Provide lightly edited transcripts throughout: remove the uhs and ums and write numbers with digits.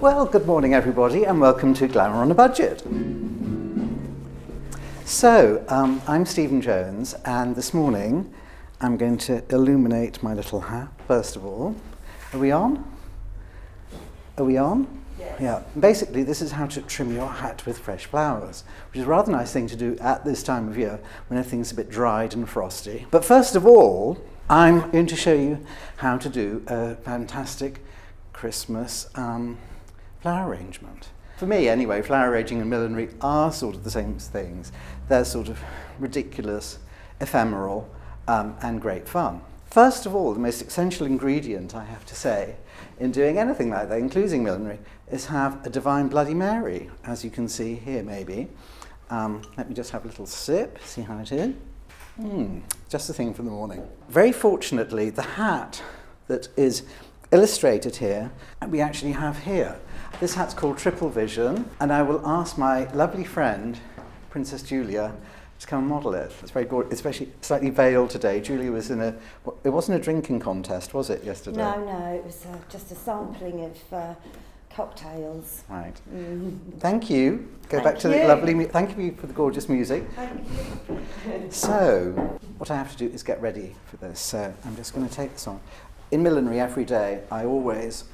Well, good morning everybody and welcome to Glamour on a Budget. So, I'm Stephen Jones and this morning I'm going to illuminate my little hat first of all. Are we on? Are we on? Yes. Yeah. Basically this is how to trim your hat with fresh flowers, which is a rather nice thing to do at this time of year when everything's a bit dried and frosty. But first of all, I'm going to show you how to do a fantastic Christmas flower arrangement. For me anyway, flower arranging and millinery are sort of the same things. They're sort of ridiculous, ephemeral, and great fun. First of all, the most essential ingredient, I have to say, in doing anything like that, including millinery, is have a Divine Bloody Mary, as you can see here maybe. Let me just have a little sip, see how it is. Just the thing for the morning. Very fortunately, the hat that is illustrated here, we actually have here. This hat's called Triple Vision, and I will ask my lovely friend, Princess Julia, to come and model it. It's very gorgeous, especially slightly veiled today. Julia was in it wasn't a drinking contest, was it, yesterday? No, it was just a sampling of cocktails. Right. Thank you. Go Thank back to the you. lovely, thank you for the gorgeous music. Thank you. So, what I have to do is get ready for this. So, I'm just going to take this on. In millinery every day, I always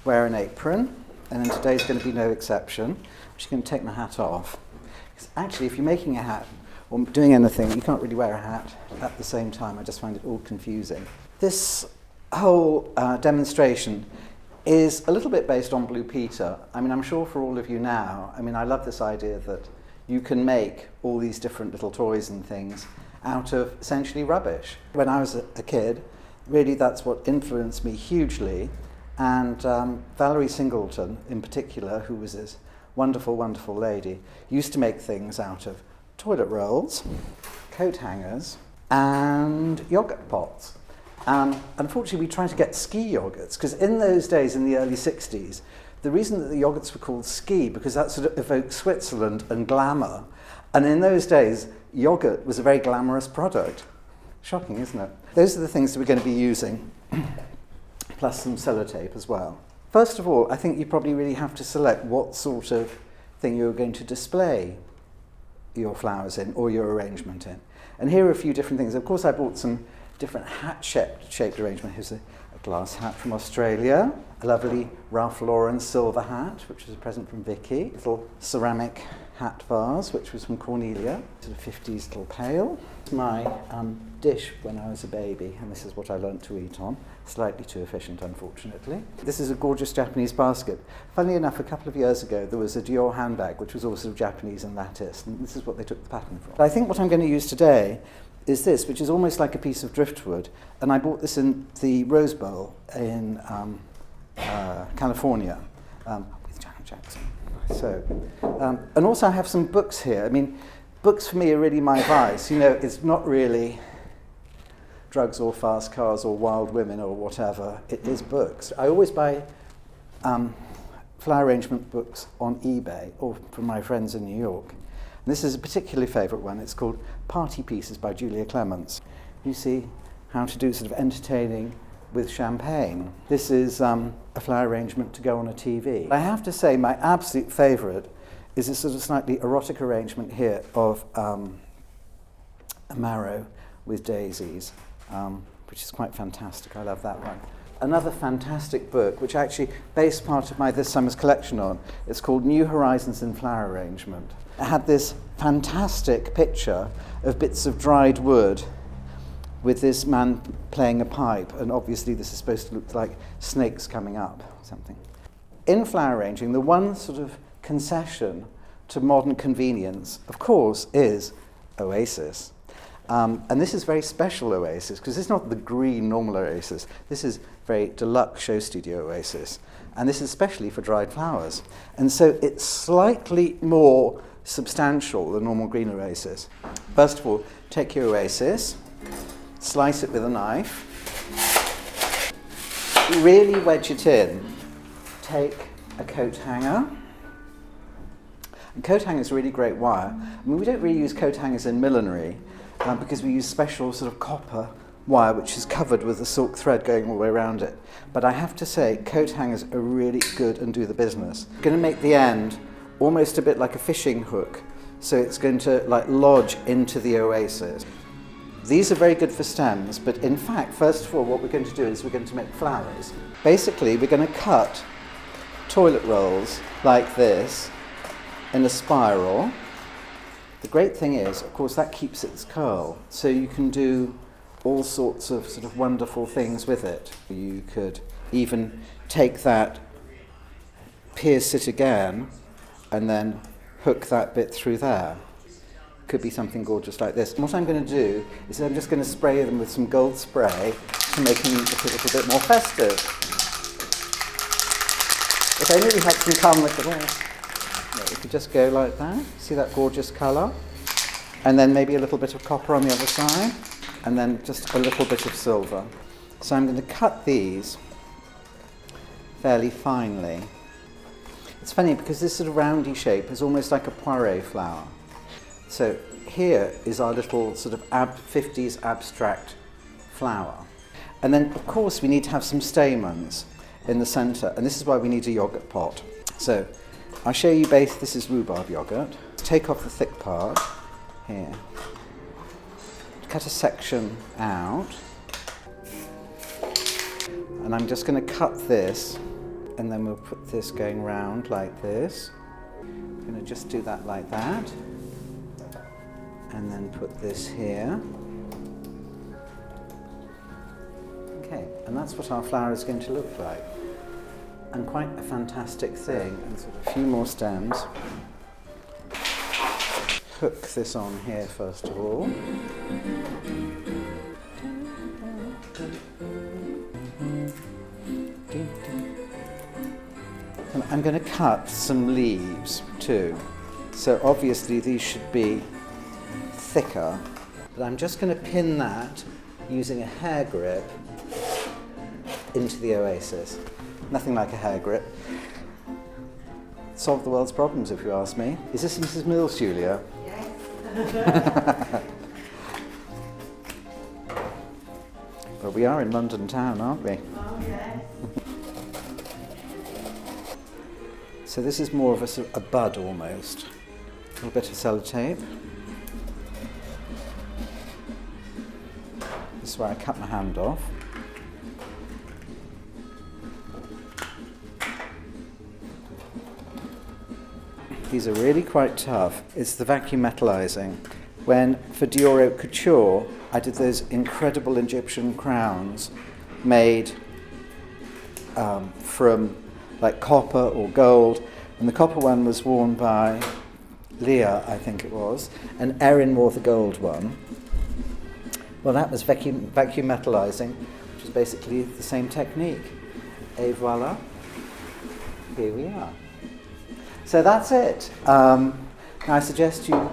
wear an apron, and then today's going to be no exception. I'm just going to take my hat off. Because actually, if you're making a hat or doing anything, you can't really wear a hat at the same time. I just find it all confusing. This whole demonstration is a little bit based on Blue Peter. I mean, I'm sure for all of you now, I mean, I love this idea that you can make all these different little toys and things out of essentially rubbish. When I was a kid, really that's what influenced me hugely. And Valerie Singleton, in particular, who was this wonderful, wonderful lady, used to make things out of toilet rolls, coat hangers, and yogurt pots. Unfortunately, we tried to get ski yogurts, because in those days, in the early 60s, the reason that the yogurts were called ski, because that sort of evoked Switzerland and glamour. And in those days, yogurt was a very glamorous product. Shocking, isn't it? Those are the things that we're going to be using. Plus some sellotape as well. First of all, I think you probably really have to select what sort of thing you're going to display your flowers in or your arrangement in. And here are a few different things. Of course, I bought some different hat-shaped arrangement. Here's a glass hat from Australia, a lovely Ralph Lauren silver hat, which was a present from Vicky, a little ceramic hat vase, which was from Cornelia, sort of 50s little pail. My dish when I was a baby, and this is what I learnt to eat on. Slightly too efficient, unfortunately. This is a gorgeous Japanese basket. Funnily enough, a couple of years ago, there was a Dior handbag, which was also Japanese and latticed, and this is what they took the pattern from. But I think what I'm going to use today is this, which is almost like a piece of driftwood, and I bought this in the Rose Bowl in California with Janet Jackson. So, and also I have some books here. I mean, books for me are really my vice. You know, it's not really drugs or fast cars or wild women or whatever. It is books. I always buy flower arrangement books on eBay or from my friends in New York. And this is a particularly favourite one. It's called Party Pieces by Julia Clements. You see how to do sort of entertaining with champagne. This is a flower arrangement to go on a TV. I have to say my absolute favourite is this sort of slightly erotic arrangement here of a marrow with daisies, which is quite fantastic. I love that one. Another fantastic book, which actually based part of my this summer's collection on, it's called New Horizons in Flower Arrangement. It had this fantastic picture of bits of dried wood with this man playing a pipe, and obviously this is supposed to look like snakes coming up or something. In flower arranging, the one sort of concession to modern convenience, of course, is Oasis. And this is very special Oasis, because it's not the green normal Oasis. This is very deluxe SHOWstudio Oasis. And this is especially for dried flowers. And so it's slightly more substantial than normal green Oasis. First of all, take your Oasis, slice it with a knife, really wedge it in. Take a coat hanger. And coat hanger is really great wire. I mean, we don't really use coat hangers in millinery because we use special sort of copper wire which is covered with a silk thread going all the way around it. But I have to say, coat hangers are really good and do the business. I'm going to make the end almost a bit like a fishing hook, so it's going to like lodge into the oasis. These are very good for stems, but in fact, first of all, what we're going to do is we're going to make flowers. Basically, we're going to cut toilet rolls like this in a spiral. The great thing is, of course, that keeps its curl, so you can do all sorts of sort of wonderful things with it. You could even take that, pierce it again, and then hook that bit through there. Could be something gorgeous like this. And what I'm going to do is I'm just going to spray them with some gold spray to make them look a little bit more festive. If only we had some calm with the wall. You could just go like that. See that gorgeous colour? And then maybe a little bit of copper on the other side, and then just a little bit of silver. So I'm going to cut these fairly finely. It's funny because this sort of roundy shape is almost like a poire flower. So here is our little sort of 50s abstract flower. And then, of course, we need to have some stamens in the centre, and this is why we need a yoghurt pot. So I'll show you both. This is rhubarb yoghurt. Take off the thick part here. Cut a section out. And I'm just going to cut this, and then we'll put this going round like this. I'm going to just do that like that. And then put this here. Okay, and that's what our flower is going to look like. And quite a fantastic thing, and sort of a few more stems. Hook this on here first of all. And I'm going to cut some leaves too. So obviously these should be thicker, but I'm just going to pin that using a hair grip into the oasis. Nothing like a hair grip. Solve the world's problems, if you ask me. Is this Mrs. Mills, Julia? Yes. Well, we are in London town, aren't we? Oh, yes. So this is more of a, sort of a bud almost. A little bit of sellotape. This is where I cut my hand off. These are really quite tough. It's the vacuum metallizing. When, for Dior Haute Couture, I did those incredible Egyptian crowns made from like copper or gold, and the copper one was worn by Leah, I think it was, and Erin wore the gold one. Well, that was vacuum metallizing, which is basically the same technique. Et voila, here we are. So that's it. Now I suggest you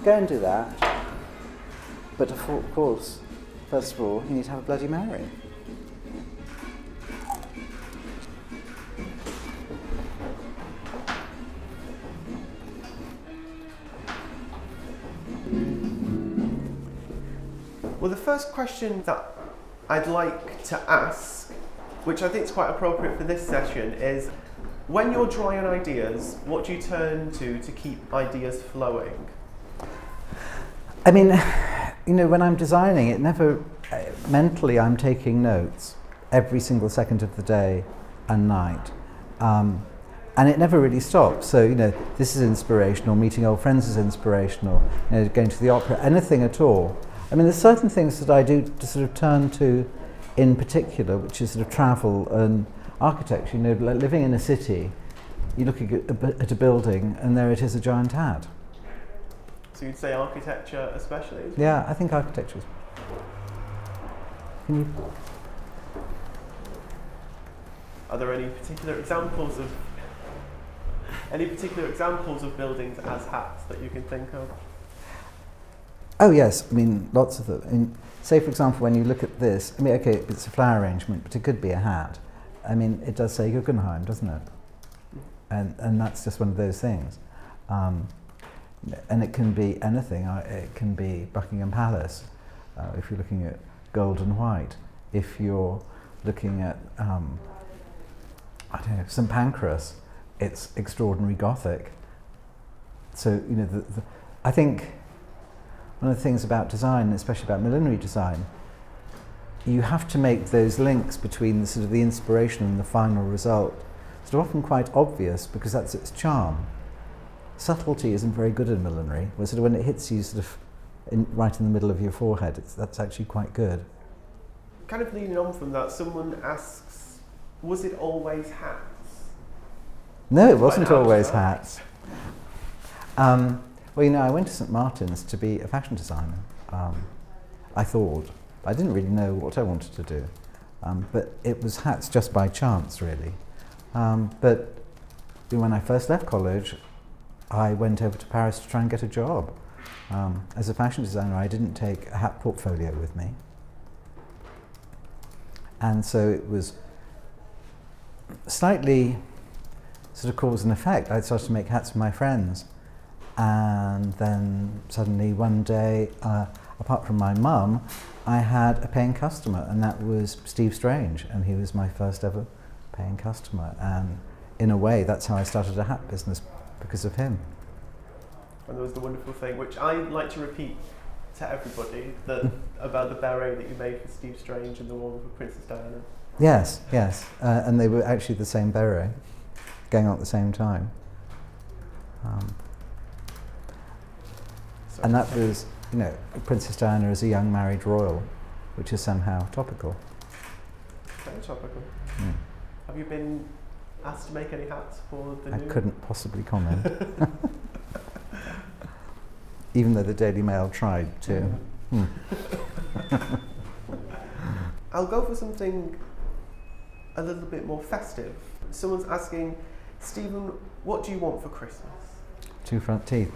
go and do that, but of course, first of all, you need to have a Bloody Mary. Well, the first question that I'd like to ask, which I think is quite appropriate for this session, is when you're dry on ideas, what do you turn to keep ideas flowing? I mean, you know, when I'm designing it, mentally I'm taking notes every single second of the day and night. And it never really stops. So, you know, this is inspirational, meeting old friends is inspirational, you know, going to the opera, anything at all. I mean, there's certain things that I do to sort of turn to in particular, which is sort of travel and architecture. You know, like living in a city, you look at a building and there it is, a giant hat. So you'd say architecture especially? Yeah, I think architecture is. Are there any particular examples of buildings as hats that you can think of? Oh yes, I mean lots of them. Say for example, when you look at this, I mean, okay, it's a flower arrangement, but it could be a hat. I mean, it does say Guggenheim, doesn't it? And that's just one of those things. And it can be anything. It can be Buckingham Palace, if you're looking at gold and white. If you're looking at, I don't know, St Pancras, it's extraordinary Gothic. So, you know, I think one of the things about design, especially about millinery design, you have to make those links between the sort of the inspiration and the final result sort of often quite obvious, because that's its charm. Subtlety isn't very good in millinery, where sort of when it hits you sort of right in the middle of your forehead, that's actually quite good. Kind of leaning on from that, someone asks, was it always hats? No, it wasn't always hats. Well, you know, I went to St Martin's to be a fashion designer. I thought. I didn't really know what I wanted to do. But it was hats just by chance, really. But when I first left college, I went over to Paris to try and get a job. As a fashion designer, I didn't take a hat portfolio with me. And so it was slightly sort of cause and effect. I started to make hats for my friends. And then suddenly one day, apart from my mum, I had a paying customer, and that was Steve Strange, and he was my first ever paying customer. And in a way, that's how I started a hat business, because of him. And there was the wonderful thing, which I like to repeat to everybody, that about the beret that you made for Steve Strange and the one for Princess Diana. Yes, yes. And they were actually the same beret, going on at the same time. And that was, you know, Princess Diana as a young married royal, which is somehow topical. Very topical. Mm. Have you been asked to make any hats for the I new? couldn't possibly comment. Even though the Daily Mail tried to. Mm. I'll go for something a little bit more festive. Someone's asking, Stephen, what do you want for Christmas? 2 front teeth.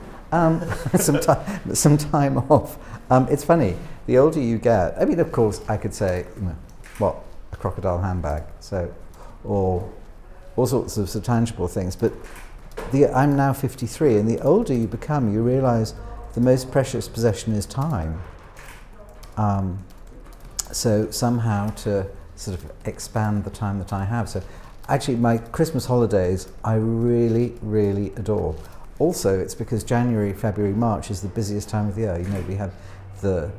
Some time off. It's funny, the older you get, I mean, of course, I could say, you know, what, a crocodile handbag, so, or all sorts of sort of tangible things, but I'm now 53, and the older you become, you realise the most precious possession is time. So somehow to sort of expand the time that I have. So actually my Christmas holidays I really, really adore. Also, it's because January, February, March is the busiest time of the year. You know, we have the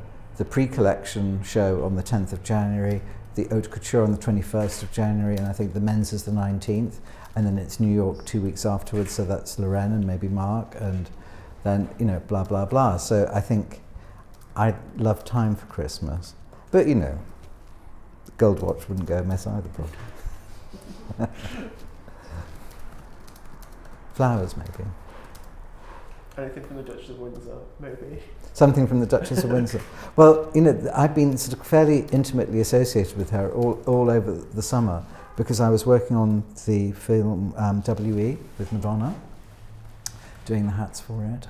pre-collection show on the 10th of January, the haute couture on the 21st of January, and I think the men's is the 19th, and then it's New York 2 weeks afterwards, so that's Lorraine and maybe Mark, and then, you know, blah, blah, blah. So I think I love time for Christmas. But, you know, gold watch wouldn't go amiss either, probably. Flowers, maybe. Anything from the Duchess of Windsor, maybe? Something from the Duchess of Windsor. Well, you know, I've been sort of fairly intimately associated with her all over the summer, because I was working on the film W.E. with Madonna, doing the hats for it.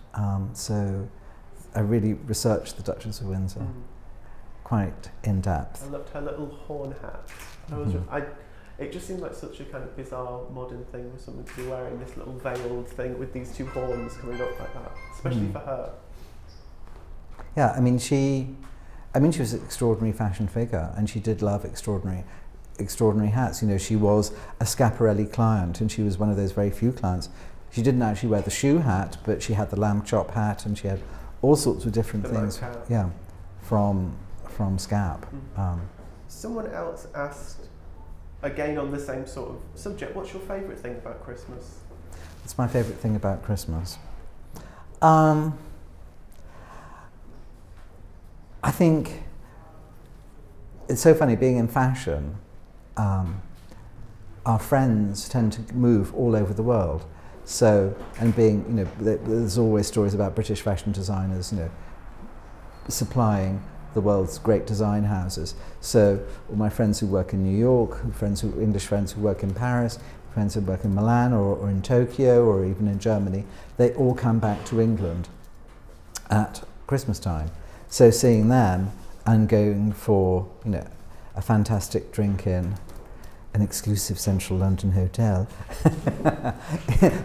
So I really researched the Duchess of Windsor quite in depth. I loved her little horn hat. It just seemed like such a kind of bizarre modern thing for someone to be wearing this little veiled thing with these two horns coming up like that, especially for her. Yeah, I mean she was an extraordinary fashion figure, and she did love extraordinary hats. You know, she was a Schiaparelli client, and she was one of those very few clients. She didn't actually wear the shoe hat, but she had the lamb chop hat, and she had all sorts of different things. Yeah, from Scap. Someone else asked, again on the same sort of subject, what's your favourite thing about Christmas? What's my favourite thing about Christmas? I think it's so funny, being in fashion, our friends tend to move all over the world. So, and being, you know, there's always stories about British fashion designers, you know, supplying the world's great design houses. So all my friends who work in New York, English friends who work in Paris, friends who work in Milan or in Tokyo or even in Germany, they all come back to England at Christmas time. So seeing them and going for, you know, a fantastic drink in an exclusive central London hotel,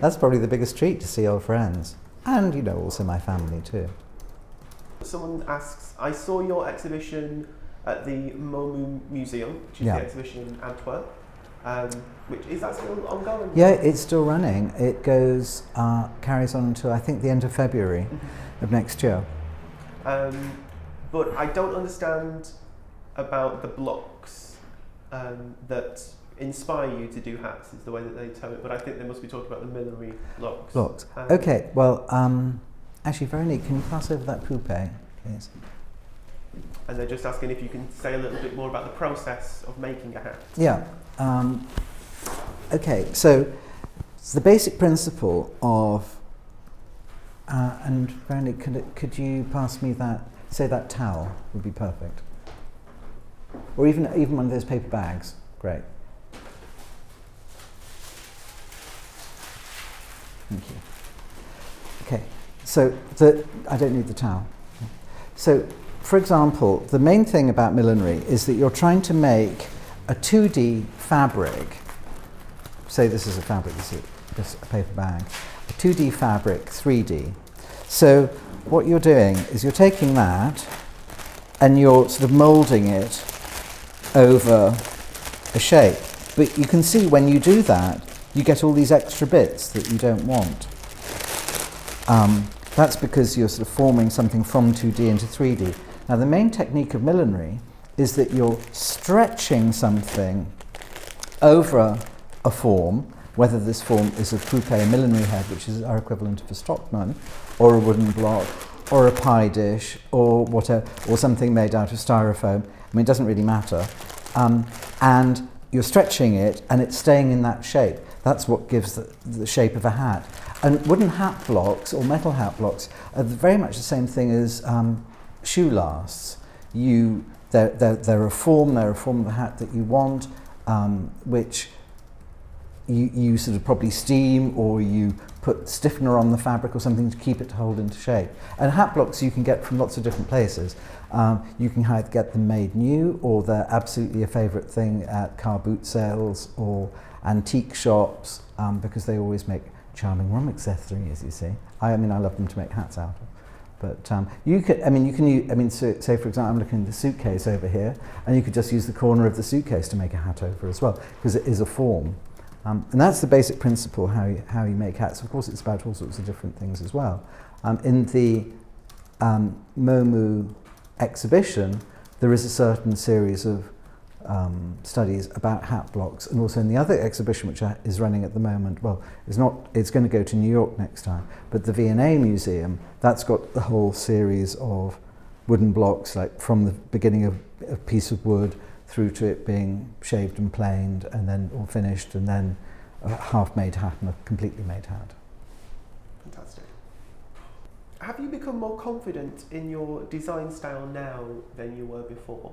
that's probably the biggest treat, to see old friends. And, you know, also my family too. Someone asks, I saw your exhibition at the MoMu Museum, which is the exhibition in Antwerp. Which is that still ongoing? Yeah, it's still running. It goes, carries on until I think the end of February of next year. But I don't understand about the blocks that inspire you to do hats, is the way that they tell it, but I think they must be talking about the millinery blocks. Blocks. Okay, well, actually, Veronique, can you pass over that poupée, please? And they're just asking if you can say a little bit more about the process of making a hat. Yeah. Okay, so the basic principle of, and Veronique, could you pass me that, say that towel would be perfect. Or even one of those paper bags, great. Thank you. Okay, so I don't need the towel. So, for example, the main thing about millinery is that you're trying to make a 2D fabric. Say this is a fabric, this is a paper bag. A 2D fabric, 3D. So what you're doing is you're taking that and you're sort of moulding it over a shape. But you can see when you do that, you get all these extra bits that you don't want. That's because you're sort of forming something from 2D into 3D. Now the main technique of millinery is that you're stretching something over a form, whether this form is a poupée, a millinery head, which is our equivalent of a Stockman, or a wooden block, or a pie dish, or whatever, or something made out of styrofoam. I mean, it doesn't really matter. And you're stretching it, and it's staying in that shape. That's what gives the shape of a hat. And wooden hat blocks, or metal hat blocks, are very much the same thing as shoe lasts. They're a form of the hat that you want, which you sort of probably steam, or you put stiffener on the fabric or something to keep it to hold into shape. And hat blocks you can get from lots of different places. You can either get them made new, or they're absolutely a favourite thing at car boot sales or antique shops, because they always make charming room accessories, you see. I mean, I love them to make hats out of. But you could, so say for example, I'm looking at the suitcase over here, and you could just use the corner of the suitcase to make a hat over as well, because it is a form. And that's the basic principle how you make hats. Of course, it's about all sorts of different things as well. In the MoMu exhibition, there is a certain series of studies about hat blocks, and also in the other exhibition, which is running at the moment, it's going to go to New York next time, but the V&A Museum, that's got the whole series of wooden blocks, like from the beginning of a piece of wood through to it being shaved and planed, and then all finished, and then a half-made hat and a completely made hat. Fantastic. Have you become more confident in your design style now than you were before?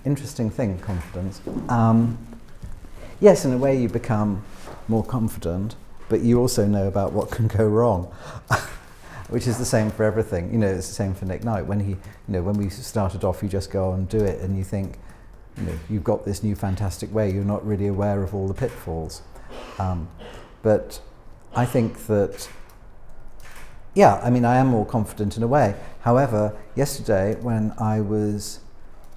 Interesting thing, confidence. Yes, in a way you become more confident, but you also know about what can go wrong, which is the same for everything. You know, it's the same for Nick Knight. When we started off, you just go and do it, and you think, you've got this new fantastic way. You're not really aware of all the pitfalls. But I think that, I am more confident in a way. However, yesterday when I was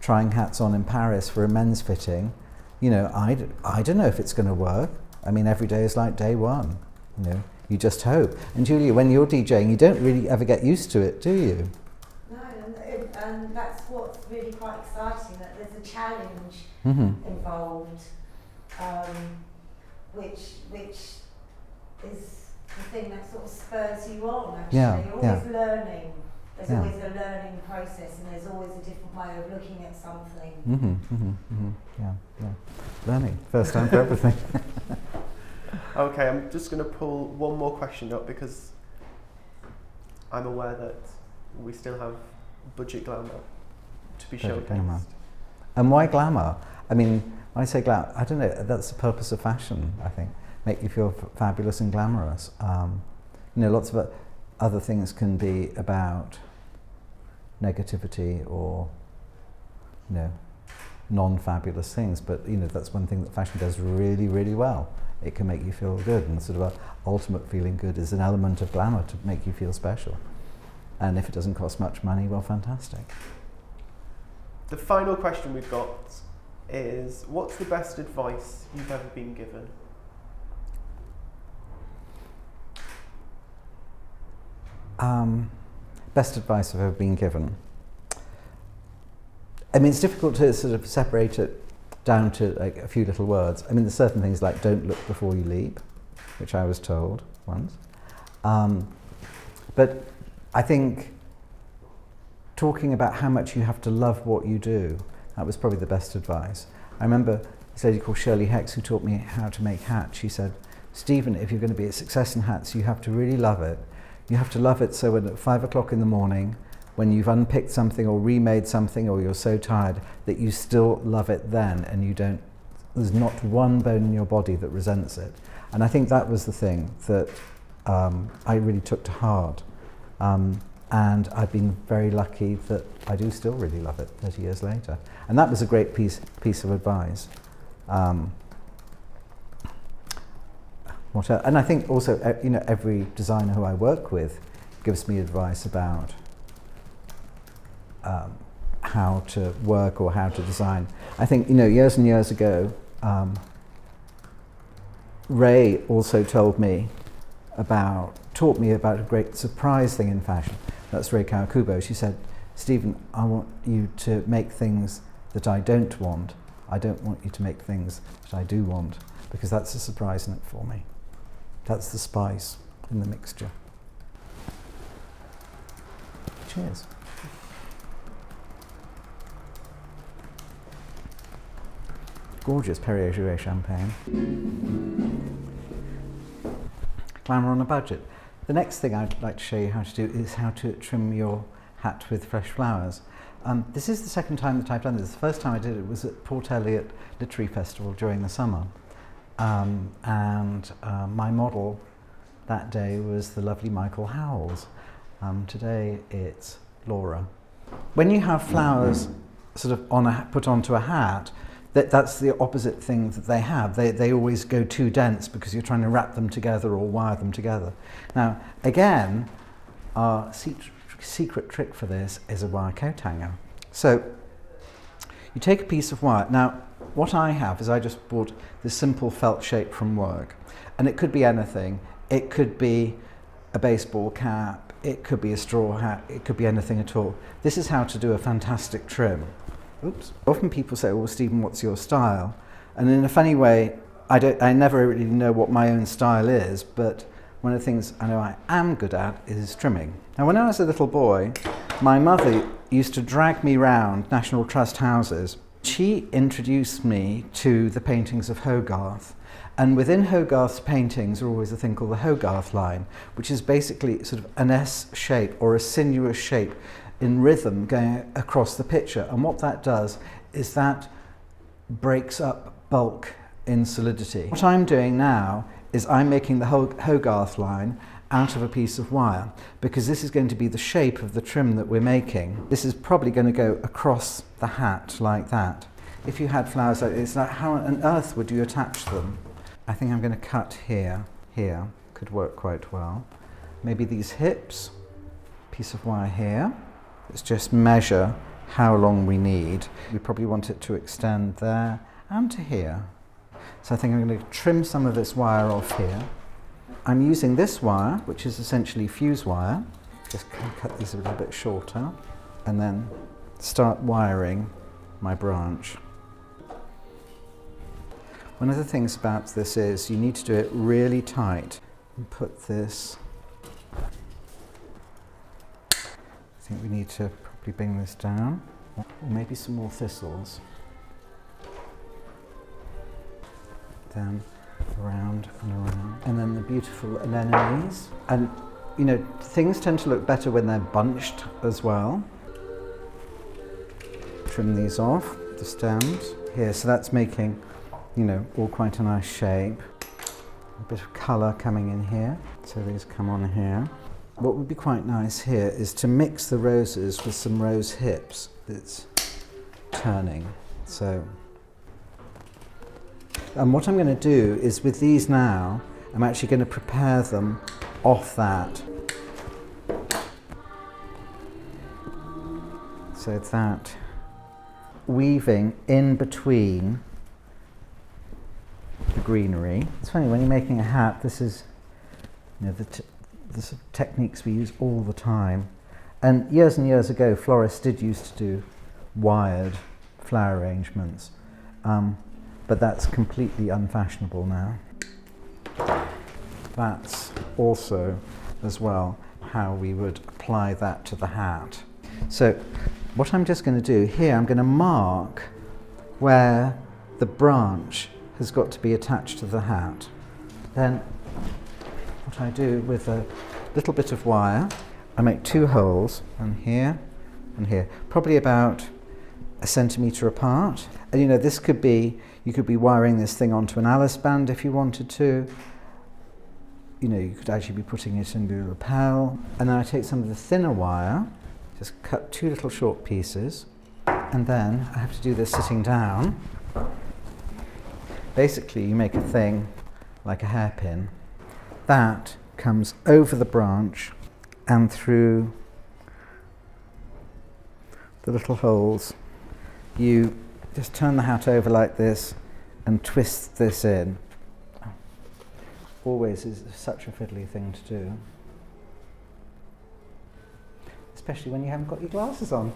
trying hats on in Paris for a men's fitting, I don't know if it's going to work. I mean, every day is like day one. You just hope. And Julia, when you're DJing, you don't really ever get used to it, do you? No, and that's what's really quite exciting, that there's a challenge involved, which is the thing that sort of spurs you on, actually. You're always learning. There's always a learning process, and there's always a different way of looking at something. Learning, first time for everything. Okay, I'm just going to pull one more question up, because I'm aware that we still have budget glamour to be showcased. And why glamour? I mean, when I say glamour, I don't know, that's the purpose of fashion, I think. Make you feel fabulous and glamorous. Lots of other things can be about negativity or, non-fabulous things, but that's one thing that fashion does really, really well. It can make you feel good, and sort of a ultimate feeling good is an element of glamour to make you feel special. And if it doesn't cost much money, well, fantastic. The final question we've got is, what's the best advice you've ever been given? Best advice I've ever been given. I mean, it's difficult to sort of separate it down to like a few little words. I mean, there's certain things like don't look before you leap, which I was told once. But I think talking about how much you have to love what you do, that was probably the best advice. I remember this lady called Shirley Hex who taught me how to make hats. She said, Stephen, if you're going to be a success in hats, you have to really love it. You have to love it so when at 5 o'clock in the morning, when you've unpicked something or remade something or you're so tired that you still love it then and you don't, there's not one bone in your body that resents it. And I think that was the thing that I really took to heart. And I've been very lucky that I do still really love it 30 years later. And that was a great piece of advice. And I think also, every designer who I work with gives me advice about how to work or how to design. I think, years and years ago, Ray also taught me about a great surprise thing in fashion. That's Ray Kawakubo. She said, Stephen, I want you to make things that I don't want. I don't want you to make things that I do want, because that's a surprise in it for me. That's the spice in the mixture. Cheers. Gorgeous Perrier Jouet champagne. Glamour on a budget. The next thing I'd like to show you how to do is how to trim your hat with fresh flowers. This is the second time that I've done this. The first time I did it was at Port Eliot Literary Festival during the summer. My model that day was the lovely Michael Howells. Today it's Laura. When you have flowers sort of put onto a hat, that's the opposite thing that they have. They always go too dense because you're trying to wrap them together or wire them together. Now, again, our secret trick for this is a wire coat hanger. So, you take a piece of wire. Now, what I have is I just bought this simple felt shape from work. And it could be anything. It could be a baseball cap, it could be a straw hat, it could be anything at all. This is how to do a fantastic trim. Oops. Often people say, well, Stephen, what's your style? And in a funny way, I never really know what my own style is, but one of the things I know I am good at is trimming. Now, when I was a little boy, my mother used to drag me round National Trust houses. She introduced me to the paintings of Hogarth. And within Hogarth's paintings are always a thing called the Hogarth line, which is basically sort of an S shape or a sinuous shape in rhythm going across the picture. And what that does is that breaks up bulk in solidity. What I'm doing now is I'm making the Hogarth line out of a piece of wire, because this is going to be the shape of the trim that we're making. This is probably going to go across the hat like that. If you had flowers like this, how on earth would you attach them? I think I'm going to cut here. Here could work quite well. Maybe these hips, piece of wire here. Let's just measure how long we need. We probably want it to extend there and to here. So I think I'm going to trim some of this wire off here. I'm using this wire, which is essentially fuse wire. Just cut these a little bit shorter and then start wiring my branch. One of the things about this is you need to do it really tight and put this. I think we need to probably bring this down, or maybe some more thistles. Then around and around. And then the beautiful anemones. And things tend to look better when they're bunched as well. Trim these off, the stems. Here, so that's making, all quite a nice shape. A bit of colour coming in here. So these come on here. What would be quite nice here is to mix the roses with some rose hips that's turning. So, and what I'm going to do is with these now, I'm actually going to prepare them off that. So it's that weaving in between the greenery. It's funny, when you're making a hat, this is, you know, the sort of techniques we use all the time. And years ago, florists did used to do wired flower arrangements, but that's completely unfashionable now. That's also, as well, how we would apply that to the hat. So what I'm just going to do here, I'm going to mark where the branch has got to be attached to the hat. Then what I do with a little bit of wire, I make 2 holes, and here, probably about 1 centimetre apart. And you know, this could be, you could be wiring this thing onto an Alice band if you wanted to. You know, you could actually be putting it in the lapel. And then I take some of the thinner wire, just cut 2 little short pieces, and then I have to do this sitting down. Basically, you make a thing like a hairpin. That comes over the branch and through the little holes. You just turn the hat over like this and twist this in. Always is such a fiddly thing to do. Especially when you haven't got your glasses on.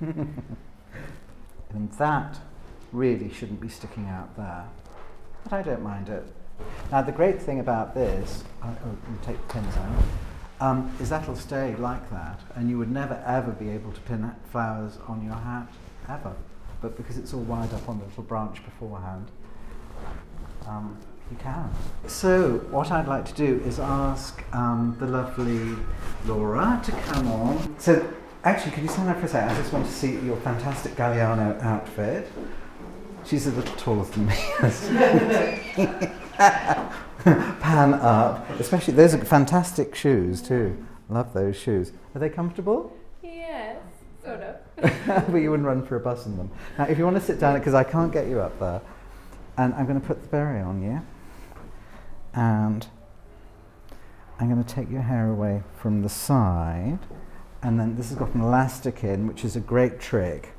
And that really shouldn't be sticking out there. But I don't mind it. Now the great thing about this, you take the pins out, is that'll stay like that, and you would never ever be able to pin flowers on your hat, ever. But because it's all wired up on the little branch beforehand, you can. So what I'd like to do is ask the lovely Laura to come on. So actually, could you stand up for a second? I just want to see your fantastic Galliano outfit. She's a little taller than me. Pan up. Especially, those are fantastic shoes too. Love those shoes. Are they comfortable? Yes, sort of. But you wouldn't run for a bus in them. Now, if you want to sit down, because I can't get you up there, and I'm going to put the berry on you, and I'm going to take your hair away from the side, and then this has got an elastic in, which is a great trick.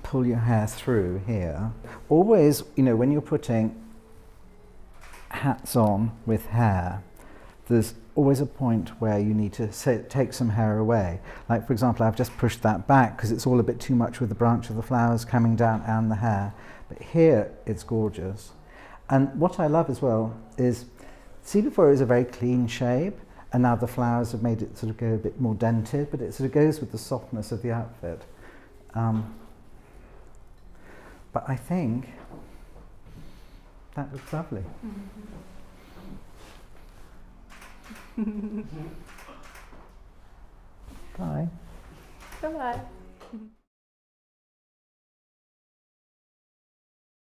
Pull your hair through here. Always, you know, when you're putting hats on with hair, there's always a point where you need to take some hair away. Like, for example, I've just pushed that back because it's all a bit too much with the branch of the flowers coming down and the hair. But here, it's gorgeous. And what I love as well is, see, before it was a very clean shape, and now the flowers have made it sort of go a bit more dented, but it sort of goes with the softness of the outfit. But I think that looks lovely. Bye. Bye-bye.